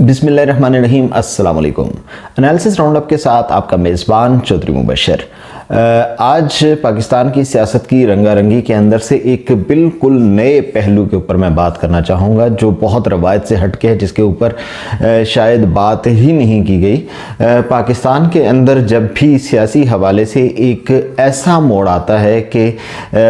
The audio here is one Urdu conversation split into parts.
بسم اللہ الرحمن الرحیم۔ السلام علیکم۔ انالیسس راؤنڈ اپ کے ساتھ آپ کا میزبان چودھری مبشر۔ آج پاکستان کی سیاست کی رنگا رنگی کے اندر سے ایک بالکل نئے پہلو کے اوپر میں بات کرنا چاہوں گا جو بہت روایت سے ہٹ کے ہے، جس کے اوپر شاید بات ہی نہیں کی گئی۔ پاکستان کے اندر جب بھی سیاسی حوالے سے ایک ایسا موڑ آتا ہے کہ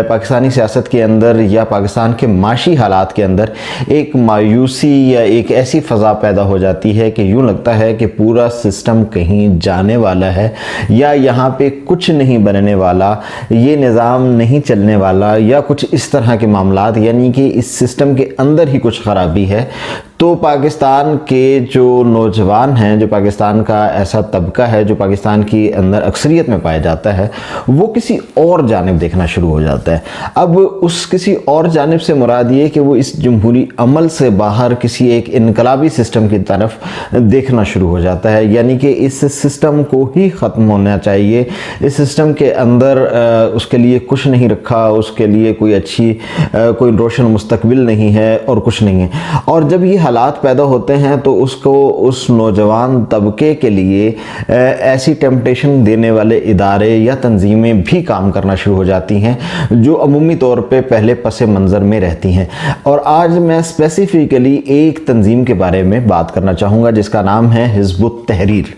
پاکستانی سیاست کے اندر یا پاکستان کے معاشی حالات کے اندر ایک مایوسی یا ایک ایسی فضا پیدا ہو جاتی ہے کہ یوں لگتا ہے کہ پورا سسٹم کہیں جانے والا ہے یا یہاں پہ کچھ نہیں بننے والا، یہ نظام نہیں چلنے والا یا کچھ اس طرح کے معاملات، یعنی کہ اس سسٹم کے اندر ہی کچھ خرابی ہے، تو پاکستان کے جو نوجوان ہیں، جو پاکستان کا ایسا طبقہ ہے جو پاکستان کی اندر اکثریت میں پایا جاتا ہے، وہ کسی اور جانب دیکھنا شروع ہو جاتا ہے۔ اب اس کسی اور جانب سے مراد یہ کہ وہ اس جمہوری عمل سے باہر کسی ایک انقلابی سسٹم کی طرف دیکھنا شروع ہو جاتا ہے، یعنی کہ اس سسٹم کو ہی ختم ہونا چاہیے، اس سسٹم کے اندر اس کے لیے کچھ نہیں رکھا، اس کے لیے کوئی اچھی کوئی روشن مستقبل نہیں ہے اور کچھ نہیں ہے۔ اور جب یہ حالات پیدا ہوتے ہیں تو اس نوجوان طبقے کے لیے ایسی ٹیمپٹیشن دینے والے ادارے یا تنظیمیں بھی کام کرنا شروع ہو جاتی ہیں جو عمومی طور پہ پہلے پس منظر میں رہتی ہیں۔ اور آج میں اسپیسیفکلی ایک تنظیم کے بارے میں بات کرنا چاہوں گا جس کا نام ہے حزب التحریر۔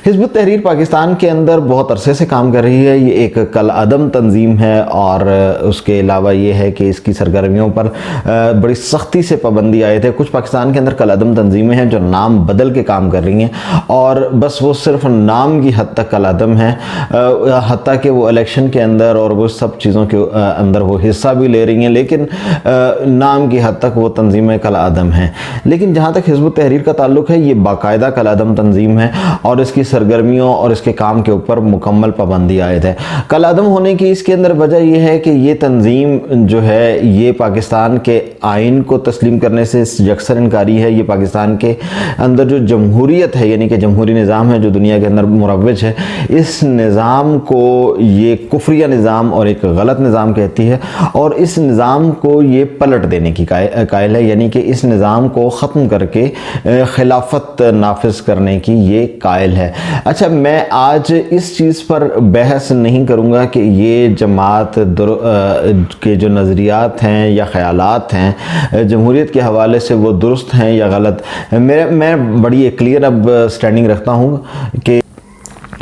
حزب التحریر پاکستان کے اندر بہت عرصے سے کام کر رہی ہے۔ یہ ایک کالعدم تنظیم ہے اور اس کے علاوہ یہ ہے کہ اس کی سرگرمیوں پر بڑی سختی سے پابندی عائد ہے۔ کچھ پاکستان کے اندر کالعدم تنظیمیں ہیں جو نام بدل کے کام کر رہی ہیں اور بس وہ صرف نام کی حد تک کالعدم ہیں، حتیٰ کہ وہ الیکشن کے اندر اور وہ سب چیزوں کے اندر وہ حصہ بھی لے رہی ہیں، لیکن نام کی حد تک وہ تنظیمیں کالعدم ہیں۔ لیکن جہاں تک حزب التحریر کا تعلق ہے، یہ باقاعدہ کالعدم تنظیم ہے اور اس کی سرگرمیوں اور اس کے کام کے اوپر مکمل پابندی عائد ہے۔ کالعدم ہونے کی اس کے اندر وجہ یہ ہے کہ یہ تنظیم جو ہے یہ پاکستان کے آئین کو تسلیم کرنے سے یکسر انکاری ہے۔ یہ پاکستان کے اندر جو جمہوریت ہے، یعنی کہ جمہوری نظام ہے جو دنیا کے اندر مروج ہے، اس نظام کو یہ کفریہ نظام اور ایک غلط نظام کہتی ہے اور اس نظام کو یہ پلٹ دینے کی قائل ہے، یعنی کہ اس نظام کو ختم کر کے خلافت نافذ کرنے کی یہ قائل ہے۔ اچھا، میں آج اس چیز پر بحث نہیں کروں گا کہ یہ جماعت کے جو نظریات ہیں یا خیالات ہیں جمہوریت کے حوالے سے وہ درست ہیں یا غلط۔ میں بڑی کلیئر اب سٹینڈنگ رکھتا ہوں کہ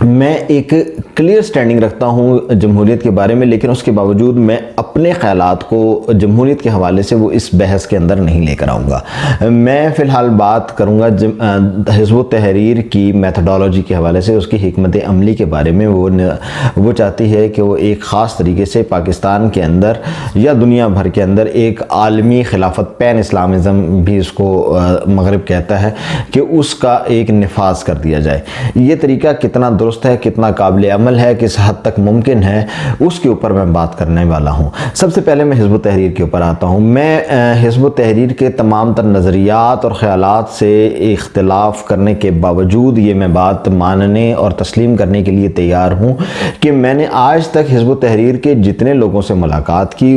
میں ایک کلیئر سٹینڈنگ رکھتا ہوں جمہوریت کے بارے میں، لیکن اس کے باوجود میں اپنے خیالات کو جمہوریت کے حوالے سے وہ اس بحث کے اندر نہیں لے کر آؤں گا۔ میں فی الحال بات کروں گا حزب التحریر کی میتھڈالوجی کے حوالے سے، اس کی حکمت عملی کے بارے میں۔ وہ چاہتی ہے کہ وہ ایک خاص طریقے سے پاکستان کے اندر یا دنیا بھر کے اندر ایک عالمی خلافت، پین اسلامزم بھی اس کو مغرب کہتا ہے، کہ اس کا ایک نفاذ کر دیا جائے۔ یہ طریقہ کتنا درست ہے، کتنا قابل عمل ہے، کس حد تک ممکن ہے، اس کے اوپر میں بات کرنے والا ہوں۔ سب سے پہلے میں حزب التحریر کے اوپر آتا ہوں۔ میں حزب التحریر کے تمام تر نظریات اور خیالات سے اختلاف کرنے کے باوجود یہ میں بات ماننے اور تسلیم کرنے کے لیے تیار ہوں کہ میں نے آج تک حزب التحریر کے جتنے لوگوں سے ملاقات کی،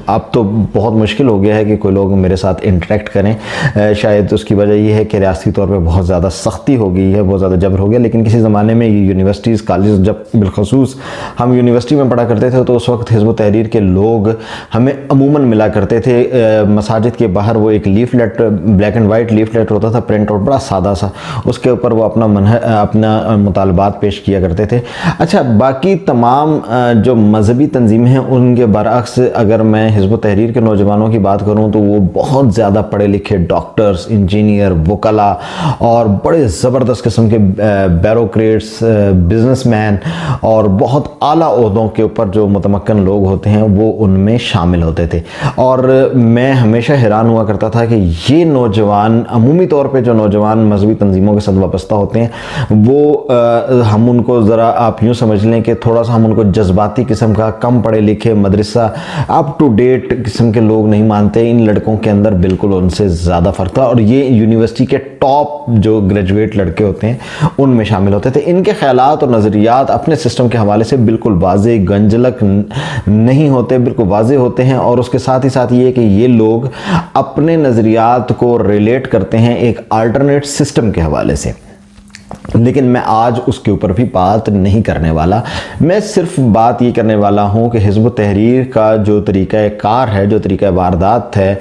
اب تو بہت مشکل ہو گیا ہے کہ کوئی لوگ میرے ساتھ انٹریکٹ کریں۔ شاید اس کی وجہ یہ ہے کہ ریاستی طور پہ بہت زیادہ سختی ہو گئی ہے، بہت زیادہ جبر ہو گیا، لیکن کسی زمانے میں یہ یونیورسٹیز، کالجز، جب بالخصوص ہم یونیورسٹی میں پڑھا کرتے تھے تو اس وقت حزب التحریر کے لوگ ہمیں عموماً ملا کرتے تھے۔ مساجد کے باہر وہ ایک leaflet, black and white leaflet ہوتا تھا، پرنٹ آؤٹ بڑا سادہ سا، اس کے اوپر وہ اپنا مطالبات پیش کیا کرتے تھے۔ اچھا، باقی تمام جو مذہبی تنظیمیں ہیں ان کے برعکس اگر میں حزب التحریر کے نوجوانوں کی بات کروں تو وہ بہت زیادہ پڑھے لکھے ڈاکٹرز، انجینئر، وکلاء اور بڑے زبردست قسم کے بیوروکریٹس، بزنس مین اور بہت اعلیٰ عہدوں کے اوپر جو متمکن لوگ ہوتے ہیں وہ ان میں شامل ہوتے تھے۔ اور میں ہمیشہ حیران ہوا کرتا تھا کہ یہ نوجوان، عمومی طور پہ جو نوجوان مذہبی تنظیموں کے ساتھ وابستہ ہوتے ہیں، وہ ہم ان کو ذرا آپ یوں سمجھ لیں کہ تھوڑا سا ہم ان کو جذباتی قسم کا، کم پڑھے لکھے، مدرسہ اپ ٹو ڈیٹ قسم کے لوگ نہیں مانتے۔ ان لڑکوں کے اندر بالکل ان سے زیادہ فرق تھا اور یہ یونیورسٹی کے ٹاپ جو گریجویٹ لڑکے ہوتے ہیں ان میں شامل ہوتے تھے۔ ان کے خیالات اور نظریات اپنے سسٹم کے حوالے سے بالکل واضح گنجلک نہیں ہوتے، بالکل واضح ہوتے ہیں، اور اس کے ساتھ ہی ساتھ یہ کہ یہ لوگ اپنے نظریات کو ریلیٹ کرتے ہیں ایک آلٹرنیٹ سسٹم کے حوالے سے۔ لیکن میں آج اس کے اوپر بھی بات نہیں کرنے والا، میں صرف بات یہ کرنے والا ہوں کہ حزب التحریر کا جو طریقہ کار ہے، جو طریقہ واردات ہے،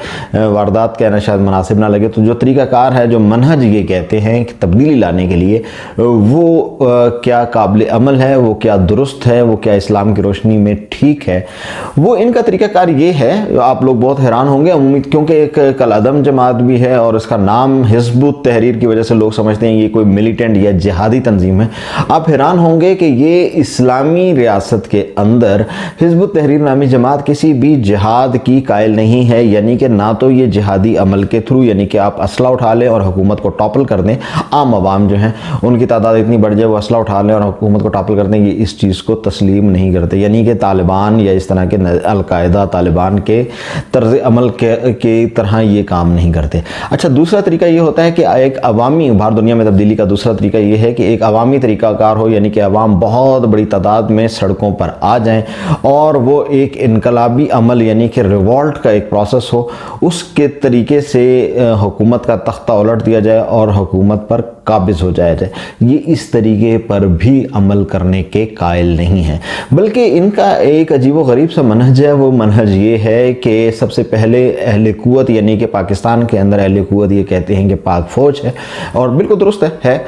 واردات کہنا شاید مناسب نہ لگے، تو جو طریقہ کار ہے، جو منہج یہ کہتے ہیں کہ تبدیلی لانے کے لیے، وہ کیا قابل عمل ہے، وہ کیا درست ہے، وہ کیا اسلام کی روشنی میں ٹھیک ہے۔ وہ ان کا طریقہ کار یہ ہے، آپ لوگ بہت حیران ہوں گے کیونکہ ایک کالعدم جماعت بھی ہے اور اس کا نام حزب التحریر کی وجہ سے لوگ سمجھتے ہیں یہ کوئی ملیٹنٹ یا جہادی تنظیم ہے۔ آپ حیران ہوں گے کہ یہ اسلامی ریاست کے اندر حزب التحریر نامی جماعت کسی بھی جہاد کی قائل نہیں ہے، یعنی کہ نہ تو یہ جہادی عمل کے تھرو، یعنی کہ آپ اسلحہ اٹھا لیں اور حکومت کو ٹاپل کر دیں، عام عوام جو ہیں ان کی تعداد اتنی بڑھ جائے وہ اسلحہ اٹھا لیں اور حکومت کو ٹاپل کر دیں، یہ اس چیز کو تسلیم نہیں کرتے، یعنی کہ طالبان یا اس طرح کے القاعدہ طالبان کے طرز عمل کے طرح یہ کام نہیں کرتے۔ اچھا، دوسرا طریقہ یہ ہوتا ہے کہ ایک عوامی، باہر دنیا میں تبدیلی کا دوسرا طریقہ یہ ہے کہ ایک عوامی طریقہ کار ہو، یعنی کہ عوام بہت بڑی تعداد میں سڑکوں پر آ جائیں اور وہ ایک انقلابی عمل یعنی کہ ریوالٹ کا ایک پروسیس ہو، اس کے طریقے سے حکومت کا تختہ الٹ دیا جائے اور حکومت پر قابض ہو جائے یہ اس طریقے پر بھی عمل کرنے کے قائل نہیں ہیں، بلکہ ان کا ایک عجیب و غریب سا منہج ہے۔ وہ منہج یہ ہے کہ سب سے پہلے اہل قوت، یعنی کہ پاکستان کے اندر اہل قوت یہ کہتے ہیں کہ پاک فوج ہے، اور بالکل درست ہے،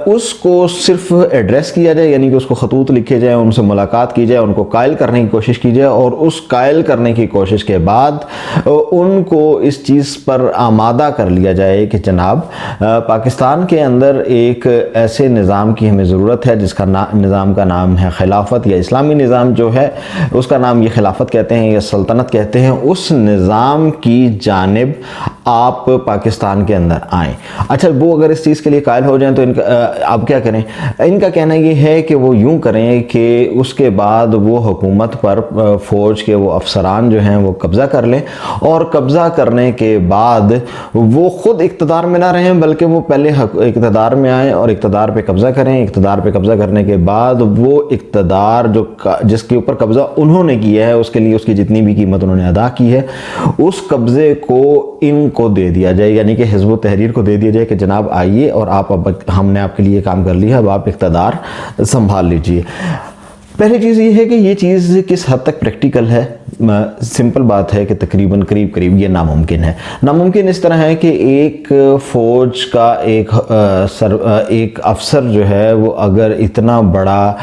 اس کو صرف ایڈریس کیا جائے، یعنی کہ اس کو خطوط لکھے جائیں، ان سے ملاقات کی جائے، ان کو قائل کرنے کی کوشش کی جائے، اور اس قائل کرنے کی کوشش کے بعد ان کو اس چیز پر آمادہ کر لیا جائے کہ جناب پاکستان کے اندر ایک ایسے نظام کی ہمیں ضرورت ہے جس کا نظام کا نام ہے خلافت، یا اسلامی نظام جو ہے اس کا نام یہ خلافت کہتے ہیں یا سلطنت کہتے ہیں، اس نظام کی جانب آپ پاکستان کے اندر آئیں۔ اچھا، وہ اگر اس چیز کے لیے قائل ہو جائیں تو آپ کیا کریں؟ ان کا کہنا یہ ہے کہ وہ یوں کریں کہ اس کے بعد وہ حکومت پر فوج کے وہ افسران جو ہیں وہ قبضہ کر لیں، اور قبضہ کرنے کے بعد وہ خود اقتدار میں نہ رہیں بلکہ وہ پہلے اقتدار میں آئیں اور اقتدار پہ قبضہ کریں۔ اقتدار پہ قبضہ کرنے کے بعد وہ اقتدار جس کے اوپر قبضہ انہوں نے کیا ہے، اس کے لیے اس کی جتنی بھی قیمت انہوں نے ادا کی ہے، اس قبضے کو ان کو دے دیا جائے، یعنی کہ حزب التحریر کو دے دیا جائے کہ جناب آئیے اور ہم نے آپ کے لیے کام کر لیا، اب آپ اقتدار سنبھال لیجئے۔ پہلی چیز یہ ہے کہ یہ چیز کس حد تک پریکٹیکل ہے؟ سمپل بات ہے کہ تقریباً قریب یہ ناممکن ہے۔ ناممکن اس طرح ہے کہ ایک فوج کا ایک افسر جو ہے وہ اگر اتنا بڑا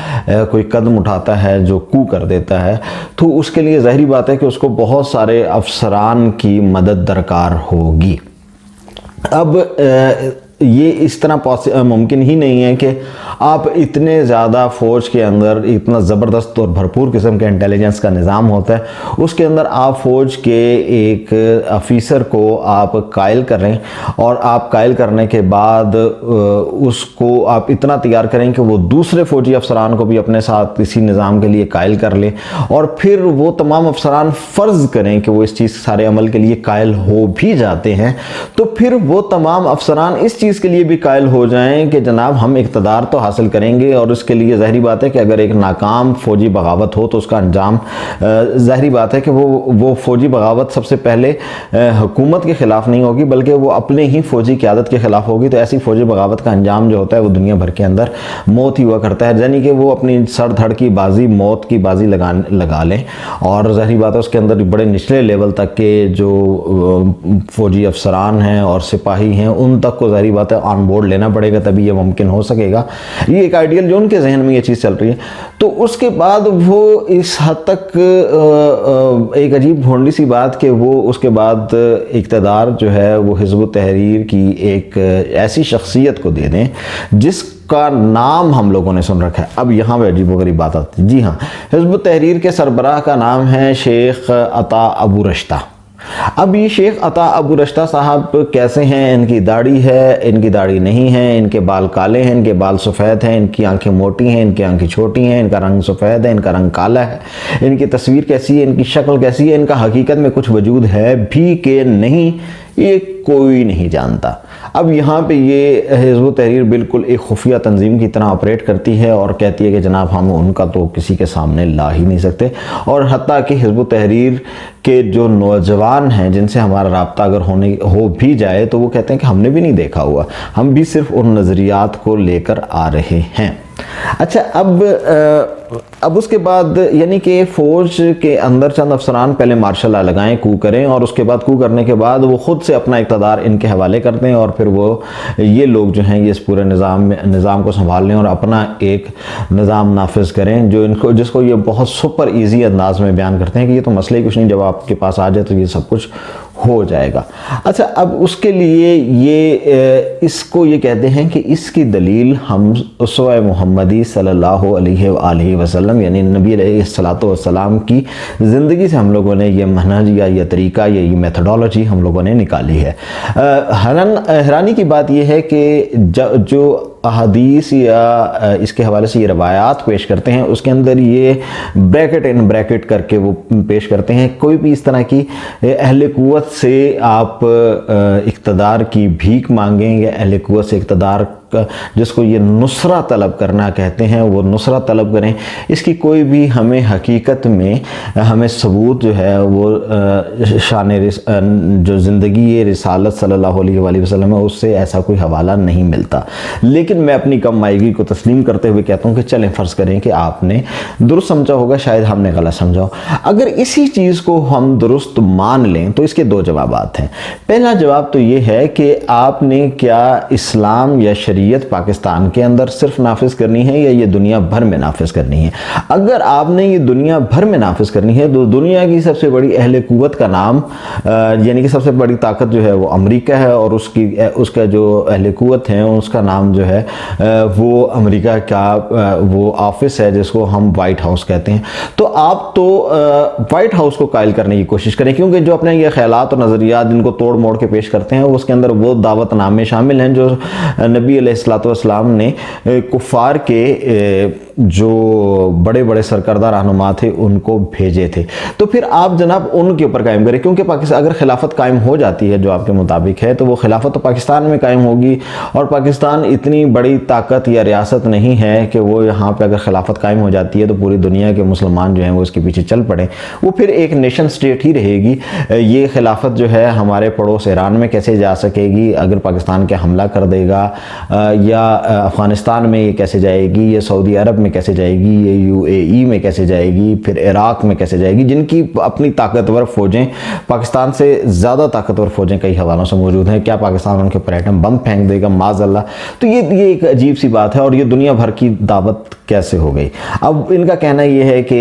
کوئی قدم اٹھاتا ہے جو کو کر دیتا ہے، تو اس کے لیے ظاہری بات ہے کہ اس کو بہت سارے افسران کی مدد درکار ہوگی۔ اب یہ اس طرح ممکن ہی نہیں ہے کہ آپ اتنے زیادہ فوج کے اندر اتنا زبردست اور بھرپور قسم کے انٹیلیجنس کا نظام ہوتا ہے، اس کے اندر آپ فوج کے ایک افیسر کو آپ قائل کریں، اور آپ قائل کرنے کے بعد اس کو آپ اتنا تیار کریں کہ وہ دوسرے فوجی افسران کو بھی اپنے ساتھ اسی نظام کے لیے قائل کر لیں، اور پھر وہ تمام افسران فرض کریں کہ وہ اس چیز سارے عمل کے لیے قائل ہو بھی جاتے ہیں، تو پھر وہ تمام افسران اس چیز کے لیے بھی قائل ہو جائیں کہ جناب ہم اقتدار تو حاصل کریں گے، اور اس کے لیے ظاہری بات ہے کہ اگر ایک ناکام فوجی بغاوت ہو تو اس کا انجام ظاہری بات ہے کہ وہ فوجی بغاوت سب سے پہلے حکومت کے خلاف نہیں ہوگی بلکہ وہ اپنے ہی فوجی قیادت کے خلاف ہوگی، تو ایسی فوجی بغاوت کا انجام جو ہوتا ہے وہ دنیا بھر کے اندر موت ہی ہوا کرتا ہے، یعنی کہ وہ اپنی سر دھڑ کی بازی، موت کی بازی لگا لیں، اور ظاہری بات ہے اس کے اندر بڑے نچلے لیول تک کے جو فوجی افسران ہیں اور سپاہی ہیں ان تک کو ظاہری بات ہے آن بورڈ لینا پڑے گا، تبھی یہ ممکن ہو سکے گا۔ یہ ایک آئیڈیل جو ان کے ذہن میں یہ چیز چل رہی ہے، تو اس کے بعد وہ اس حد تک ایک عجیب بھونڈی سی بات کہ وہ اس کے بعد اقتدار جو ہے وہ حزب التحریر کی ایک ایسی شخصیت کو دے دیں جس کا نام ہم لوگوں نے سن رکھا ہے۔ اب یہاں پہ عجیب و غریب بات آتی ہے، جی ہاں، حزب التحریر کے سربراہ کا نام ہے شیخ عطا ابو رشتہ۔ اب یہ شیخ عطا ابو رشتہ صاحب کیسے ہیں؟ ان کی داڑھی ہے، ان کی داڑھی نہیں ہے، ان کے بال کالے ہیں، ان کے بال سفید ہیں، ان کی آنکھیں موٹی ہیں، ان کی آنکھیں چھوٹی ہیں، ان کا رنگ سفید ہے، ان کا رنگ کالا ہے، ان کی تصویر کیسی ہے، ان کی شکل کیسی ہے، ان کا حقیقت میں کچھ وجود ہے بھی کہ نہیں، یہ کوئی نہیں جانتا۔ اب یہاں پہ یہ حزب التحریر بالکل ایک خفیہ تنظیم کی طرح آپریٹ کرتی ہے اور کہتی ہے کہ جناب ہم ان کا تو کسی کے سامنے لا ہی نہیں سکتے، اور حتیٰ کہ حزب التحریر کے جو نوجوان ہیں جن سے ہمارا رابطہ اگر ہو بھی جائے تو وہ کہتے ہیں کہ ہم نے بھی نہیں دیکھا ہوا، ہم بھی صرف ان نظریات کو لے کر آ رہے ہیں۔ اچھا، اب اس کے بعد یعنی کہ فوج کے اندر چند افسران پہلے مارشل لا لگائیں، کو کریں، اور اس کے بعد کو کرنے کے بعد وہ خود سے اپنا اقتدار ان کے حوالے کرتے ہیں، اور پھر وہ یہ لوگ جو ہیں یہ اس پورے نظام کو سنبھال لیں اور اپنا ایک نظام نافذ کریں جس کو یہ بہت سپر ایزی انداز میں بیان کرتے ہیں کہ یہ تو مسئلہ ہی کچھ نہیں، جب آپ کے پاس آ جائے تو یہ سب کچھ ہو جائے گا۔ اچھا، اب اس کے لیے اس کو یہ کہتے ہیں کہ اس کی دلیل ہم اسوہ محمدی صلی اللہ علیہ وآلہ وسلم یعنی نبی علیہ السلام کی زندگی سے ہم لوگوں نے یہ منہج یا یہ طریقہ یا یہ میتھڈولوجی ہم لوگوں نے نکالی ہے۔ حیرانی کی بات یہ ہے کہ جو احادیث یا اس کے حوالے سے یہ روایات پیش کرتے ہیں اس کے اندر یہ بریکٹ کر کے وہ پیش کرتے ہیں، کوئی بھی اس طرح کی اہل قوت سے آپ اقتدار کی بھیک مانگیں یا اہل قوت سے اقتدار جس کو یہ نصرت طلب کرنا کہتے ہیں وہ نصرت طلب کریں، اس کی کوئی بھی ہمیں حقیقت میں ہمیں ثبوت جو ہے وہ شان جو زندگی رسالت صلی اللہ علیہ وآلہ وسلم ہے اس سے ایسا کوئی حوالہ نہیں ملتا۔ لیکن میں اپنی کم مائیگی کو تسلیم کرتے ہوئے کہتا ہوں کہ چلیں فرض کریں کہ آپ نے درست سمجھا ہوگا، شاید ہم نے غلط سمجھا ہو۔ اگر اسی چیز کو ہم درست مان لیں تو اس کے دو جوابات ہیں۔ پہلا جواب تو یہ ہے کہ آپ نے کیا اسلام یا شریعت پاکستان کے اندر صرف نافذ کرنی ہے یا یہ دنیا بھر میں نافذ کرنی ہے؟ اگر آپ نے یہ دنیا بھر میں نافذ کرنی ہے تو دنیا کی سب سے بڑی اہل قوت کا نام یعنی کہ سب سے بڑی طاقت جو ہے وہ امریکہ ہے، اور اس کا جو اہل قوت ہیں اس کا نام جو ہے وہ امریکہ کا وہ آفس ہے جس کو ہم وائٹ ہاؤس کہتے ہیں۔ تو آپ تو وائٹ ہاؤس کو قائل کرنے کی کوشش کریں، کیونکہ جو اپنے یہ خیالات اور نظریات جن کو توڑ موڑ کے پیش کرتے ہیں اس کے اندر وہ دعوت نامے شامل ہیں جو نبی علیہ السلام نے کفار کے جو بڑے بڑے سرکردہ رہنما تھے ان کو بھیجے تھے۔ تو پھر آپ جناب ان کے اوپر قائم کریں، کیونکہ پاکستان اگر خلافت قائم ہو جاتی ہے جو آپ کے مطابق ہے تو وہ خلافت تو پاکستان میں قائم ہوگی، اور پاکستان اتنی بڑی طاقت یا ریاست نہیں ہے کہ وہ یہاں پہ اگر خلافت قائم ہو جاتی ہے تو پوری دنیا کے مسلمان جو ہیں وہ اس کے پیچھے چل پڑیں، وہ پھر ایک نیشن سٹیٹ ہی رہے گی۔ یہ خلافت جو ہے ہمارے پڑوس ایران میں کیسے جا سکے گی اگر پاکستان کے حملہ کر دے گا، یا افغانستان میں یہ کیسے جائے گی، یہ سعودی عرب میں کیسے جائے گی، یہ UAE میں کیسے جائے گی، پھر عراق میں کیسے جائے گی، جن کی اپنی طاقتور فوجیں پاکستان سے زیادہ طاقتور فوجیں کئی حوالوں سے موجود ہیں۔ کیا پاکستان ان کے پر ایٹم بم پھینک دے گا معاذ اللہ؟ تو یہ ایک عجیب سی بات ہے، اور یہ دنیا بھر کی دعوت کیسے ہو گئی؟ اب ان کا کہنا یہ ہے کہ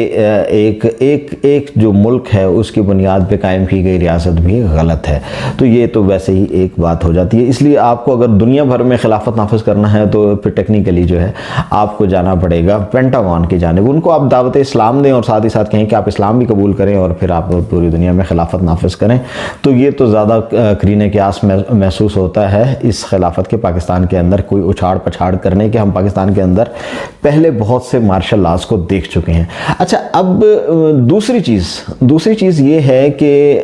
ایک جو ملک ہے اس کی بنیاد پہ قائم کی گئی ریاست بھی غلط ہے، تو یہ تو ویسے ہی ایک بات ہو جاتی ہے۔ اس لیے آپ کو اگر دنیا بھر میں خلافت نافذ کرنا ہے تو پھر ٹیکنیکلی جو ہے آپ کو جانا پڑے گا پینٹاگون کی جانب، ان کو آپ دعوت اسلام دیں اور ساتھ ہی ساتھ کہیں کہ آپ اسلام بھی قبول کریں اور پھر آپ پوری دنیا میں خلافت نافذ کریں، تو یہ تو زیادہ قرین قیاس محسوس ہوتا ہے اس خلافت کے پاکستان کے اندر کوئی اچھاڑ پچھاڑ کرنے کے۔ ہم پاکستان کے اندر پہلے بہت سے مارشل لاز کو دیکھ چکے ہیں۔ اچھا، اب دوسری چیز یہ ہے کہ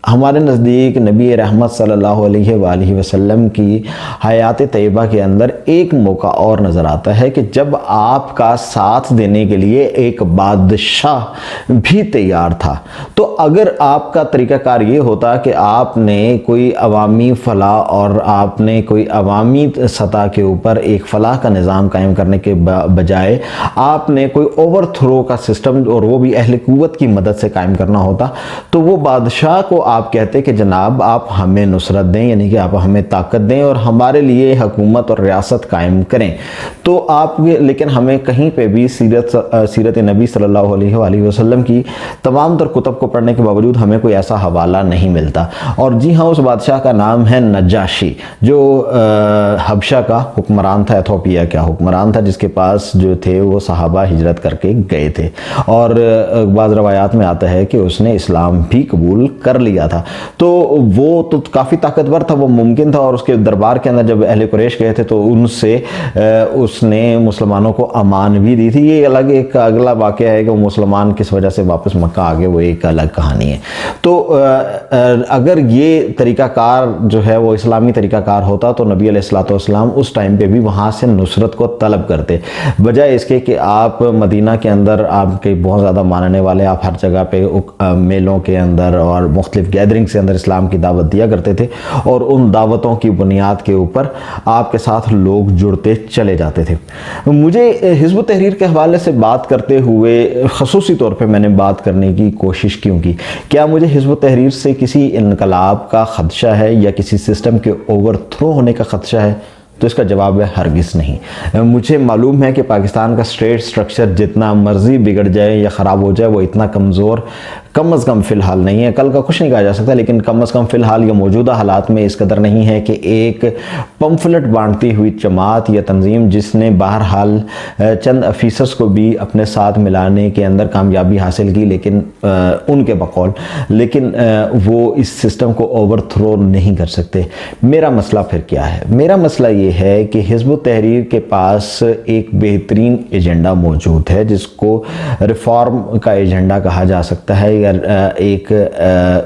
ہمارے نزدیک نبی رحمت صلی اللہ علیہ وآلہ وسلم کی حیات طیبہ کے اندر ایک موقع اور نظر آتا ہے کہ جب آپ کا ساتھ دینے کے لیے ایک بادشاہ بھی تیار تھا۔ تو اگر آپ کا طریقہ کار یہ ہوتا کہ آپ نے کوئی عوامی فلاح اور آپ نے کوئی عوامی سطح کے اوپر ایک فلاح کا نظام قائم کرنے کے بجائے آپ نے کوئی اوور تھرو کا سسٹم اور وہ بھی اہل قوت کی مدد سے قائم کرنا ہوتا، تو وہ بادشاہ کو آپ کہتے کہ جناب آپ ہمیں نصرت دیں، یعنی کہ آپ ہمیں طاقت دیں اور ہمارے لیے حکومت اور ریاست قائم کریں۔ تو آپ لیکن ہمیں کہیں پہ بھی سیرت نبی صلی اللہ علیہ وآلہ وسلم کی تمام تر کتب کو پڑھنے کے باوجود ہمیں کوئی ایسا حوالہ نہیں ملتا۔ اور جی ہاں، اس بادشاہ کا نام ہے نجاشی، جو حبشہ کا حکمران تھا، ایتھوپیا کا حکمران تھا، جس کے پاس جو تھے وہ صحابہ ہجرت کر کے گئے تھے، اور بعض روایات میں آتا ہے کہ اس نے اسلام بھی قبول کر لیا دیا تھا، تو وہ تو کافی طاقتور تھا، وہ ممکن تھا، اور اس کے دربار کے اندر جب اہل قریش گئے تھے تو ان سے اس نے مسلمانوں کو امان بھی دی تھی. یہ الگ ایک اگلا واقعہ ہے کہ وہ مسلمان کس وجہ سے واپس مکہ آ گئے، وہ ایک الگ کہانی ہے. تو اگر یہ طریقہ کار جو ہے وہ اسلامی طریقہ کار ہوتا تو نبی علیہ الصلوۃ والسلام اس ٹائم پہ بھی وہاں سے نصرت کو طلب کرتے، بجائے اس کے کہ آپ مدینہ کے اندر آپ کے بہت زیادہ ماننے والے، آپ ہر جگہ پہ میلوں کے اندر اور مختلف گیدرنگ سے اندر اسلام کی دعوت دیا کرتے تھے، اور ان دعوتوں کی بنیاد کے اوپر آپ کے ساتھ لوگ جڑتے چلے جاتے تھے. مجھے حزب التحریر کے حوالے سے بات کرتے ہوئے خصوصی طور پہ میں نے بات کرنے کی کوشش کیوں کی؟ کیا مجھے حزب التحریر سے کسی انقلاب کا خدشہ ہے یا کسی سسٹم کے اوور تھرو ہونے کا خدشہ ہے؟ تو اس کا جواب ہے ہرگز نہیں. مجھے معلوم ہے کہ پاکستان کا اسٹیٹ سٹرکچر جتنا مرضی بگڑ جائے یا خراب ہو جائے وہ اتنا کمزور کم از کم فی الحال نہیں ہے. کل کا کچھ نہیں کہا جا سکتا، لیکن کم از کم فی الحال یہ موجودہ حالات میں اس قدر نہیں ہے کہ ایک پمفلٹ بانٹتی ہوئی جماعت یا تنظیم جس نے بہرحال چند افیسرز کو بھی اپنے ساتھ ملانے کے اندر کامیابی حاصل کی، لیکن ان کے بقول، لیکن وہ اس سسٹم کو اوور تھرو نہیں کر سکتے. میرا مسئلہ پھر کیا ہے؟ میرا مسئلہ یہ ہے کہ حزب التحریر کے پاس ایک بہترین ایجنڈا موجود ہے جس کو ریفارم کا ایجنڈا کہا جا سکتا ہے، یا ایک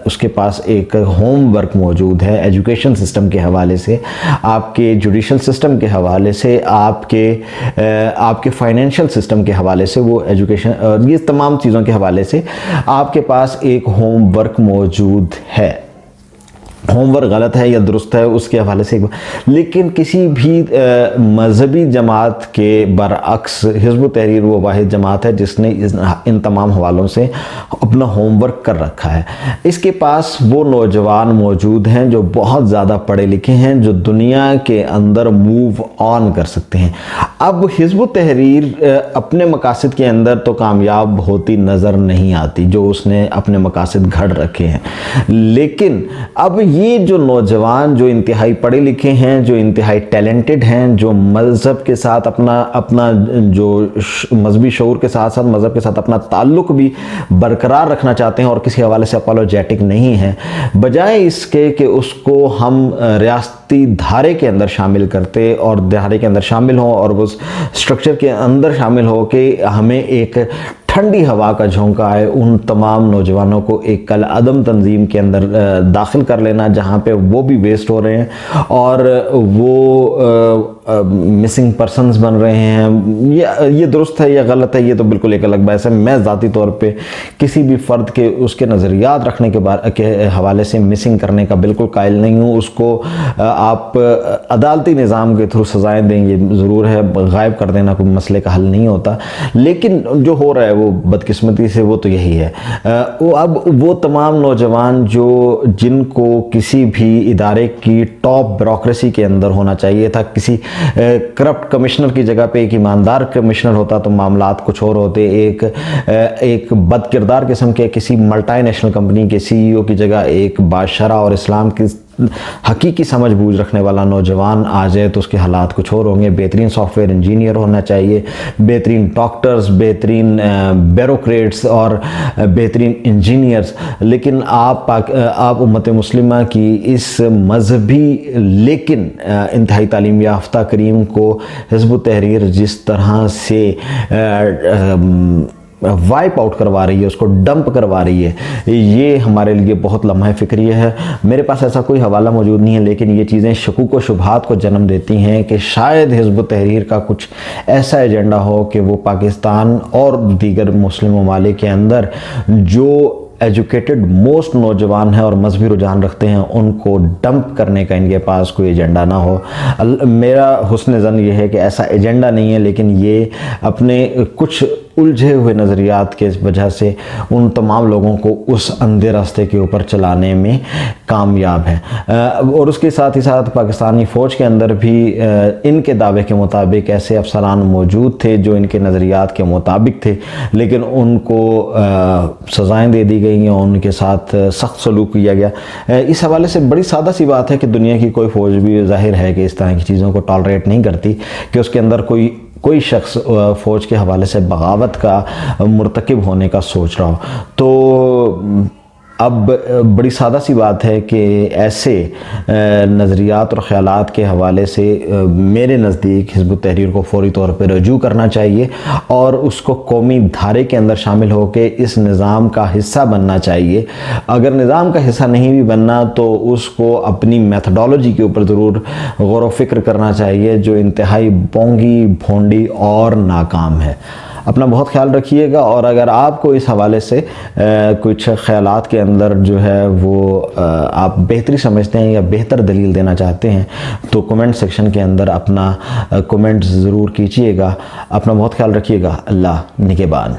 اس کے پاس ایک ہوم ورک موجود ہے ایجوکیشن سسٹم کے حوالے سے، آپ کے جوڈیشل سسٹم کے حوالے سے، آپ کے فائنینشل سسٹم کے حوالے سے، وہ ایجوکیشن، یہ تمام چیزوں کے حوالے سے آپ کے پاس ایک ہوم ورک موجود ہے. ہوم ورک غلط ہے یا درست ہے اس کے حوالے سے، لیکن کسی بھی مذہبی جماعت کے برعکس حزب التحریر وہ واحد جماعت ہے جس نے ان تمام حوالوں سے اپنا ہوم ورک کر رکھا ہے. اس کے پاس وہ نوجوان موجود ہیں جو بہت زیادہ پڑھے لکھے ہیں، جو دنیا کے اندر موو آن کر سکتے ہیں. اب حزب التحریر اپنے مقاصد کے اندر تو کامیاب ہوتی نظر نہیں آتی جو اس نے اپنے مقاصد گھڑ رکھے ہیں، لیکن اب یہ جو نوجوان جو انتہائی پڑھے لکھے ہیں، جو انتہائی ٹیلنٹڈ ہیں، جو مذہب کے ساتھ اپنا جو مذہبی شعور کے ساتھ ساتھ مذہب کے ساتھ اپنا تعلق بھی برقرار رکھنا چاہتے ہیں اور کسی حوالے سے اپالوجیٹک نہیں ہیں، بجائے اس کے کہ اس کو ہم ریاستی دھارے کے اندر شامل کرتے اور دھارے کے اندر شامل ہوں اور اس سٹرکچر کے اندر شامل ہو کہ ہمیں ایک ٹھنڈی ہوا کا جھونکا ہے، ان تمام نوجوانوں کو ایک کل عدم تنظیم کے اندر داخل کر لینا جہاں پہ وہ بھی ویسٹ ہو رہے ہیں اور وہ مسنگ پرسنز بن رہے ہیں. یہ درست ہے یا غلط ہے یہ تو بالکل ایک الگ بحث ہے. میں ذاتی طور پہ کسی بھی فرد کے اس کے نظریات رکھنے کے حوالے سے مسنگ کرنے کا بالکل قائل نہیں ہوں. اس کو آپ عدالتی نظام کے تھرو سزائیں دیں یہ ضرور ہے، غائب کر دینا کوئی مسئلے کا حل نہیں ہوتا، لیکن جو ہو رہا ہے وہ بدقسمتی سے وہ تو یہی ہے. اب وہ تمام نوجوان جن کو کسی بھی ادارے کی ٹاپ بیوروکریسی کے اندر ہونا چاہیے تھا، کسی کرپٹ کمشنر کی جگہ پہ ایک ایماندار کمشنر ہوتا تو معاملات کچھ اور ہوتے، ایک بد کردار قسم کے کسی ملٹی نیشنل کمپنی کے سی ای او کی جگہ ایک باشرہ اور اسلام کی حقیقی سمجھ بوجھ رکھنے والا نوجوان آ جائے تو اس کے حالات کچھ اور ہوں گے. بہترین سافٹ ویئر انجینئر ہونا چاہیے، بہترین ڈاکٹرز، بہترین بیوروکریٹس اور بہترین انجینئرز. لیکن آپ امت مسلمہ کی اس مذہبی لیکن انتہائی تعلیم یافتہ کریم کو حزب التحریر جس طرح سے وائپ آؤٹ کروا رہی ہے، اس کو ڈمپ کروا رہی ہے، یہ ہمارے لیے بہت لمحہ فکریہ ہے. میرے پاس ایسا کوئی حوالہ موجود نہیں ہے، لیکن یہ چیزیں شکوک و شبہات کو جنم دیتی ہیں کہ شاید حزب التحریر کا کچھ ایسا ایجنڈا ہو کہ وہ پاکستان اور دیگر مسلم ممالک کے اندر جو ایجوکیٹڈ موسٹ نوجوان ہیں اور مذہبی رجحان رکھتے ہیں ان کو ڈمپ کرنے کا ان کے پاس کوئی ایجنڈا نہ ہو. میرا حسن ظن یہ ہے کہ ایسا ایجنڈا نہیں ہے، لیکن یہ اپنے کچھ الجھے ہوئے نظریات کے وجہ سے ان تمام لوگوں کو اس اندھے راستے کے اوپر چلانے میں کامیاب ہے. اور اس کے ساتھ ہی ساتھ پاکستانی فوج کے اندر بھی ان کے دعوے کے مطابق ایسے افسران موجود تھے جو ان کے نظریات کے مطابق تھے، لیکن ان کو سزائیں دے دی گئیں اور ان کے ساتھ سخت سلوک کیا گیا. اس حوالے سے بڑی سادہ سی بات ہے کہ دنیا کی کوئی فوج بھی ظاہر ہے کہ اس طرح کی چیزوں کو ٹالریٹ نہیں کرتی کہ اس کے اندر کوئی شخص فوج کے حوالے سے بغاوت کا مرتکب ہونے کا سوچ رہا ہو. تو اب بڑی سادہ سی بات ہے کہ ایسے نظریات اور خیالات کے حوالے سے میرے نزدیک حزب التحریر کو فوری طور پہ رجوع کرنا چاہیے اور اس کو قومی دھارے کے اندر شامل ہو کے اس نظام کا حصہ بننا چاہیے۔ اگر نظام کا حصہ نہیں بھی بننا تو اس کو اپنی میتھڈالوجی کے اوپر ضرور غور و فکر کرنا چاہیے، جو انتہائی بونگی، بھونڈی اور ناکام ہے۔ اپنا بہت خیال رکھیے گا، اور اگر آپ کو اس حوالے سے کچھ خیالات کے اندر جو ہے وہ آپ بہتری سمجھتے ہیں یا بہتر دلیل دینا چاہتے ہیں تو کمنٹ سیکشن کے اندر اپنا کمنٹ ضرور کیجیے گا۔ اپنا بہت خیال رکھیے گا۔ اللہ نگہبان۔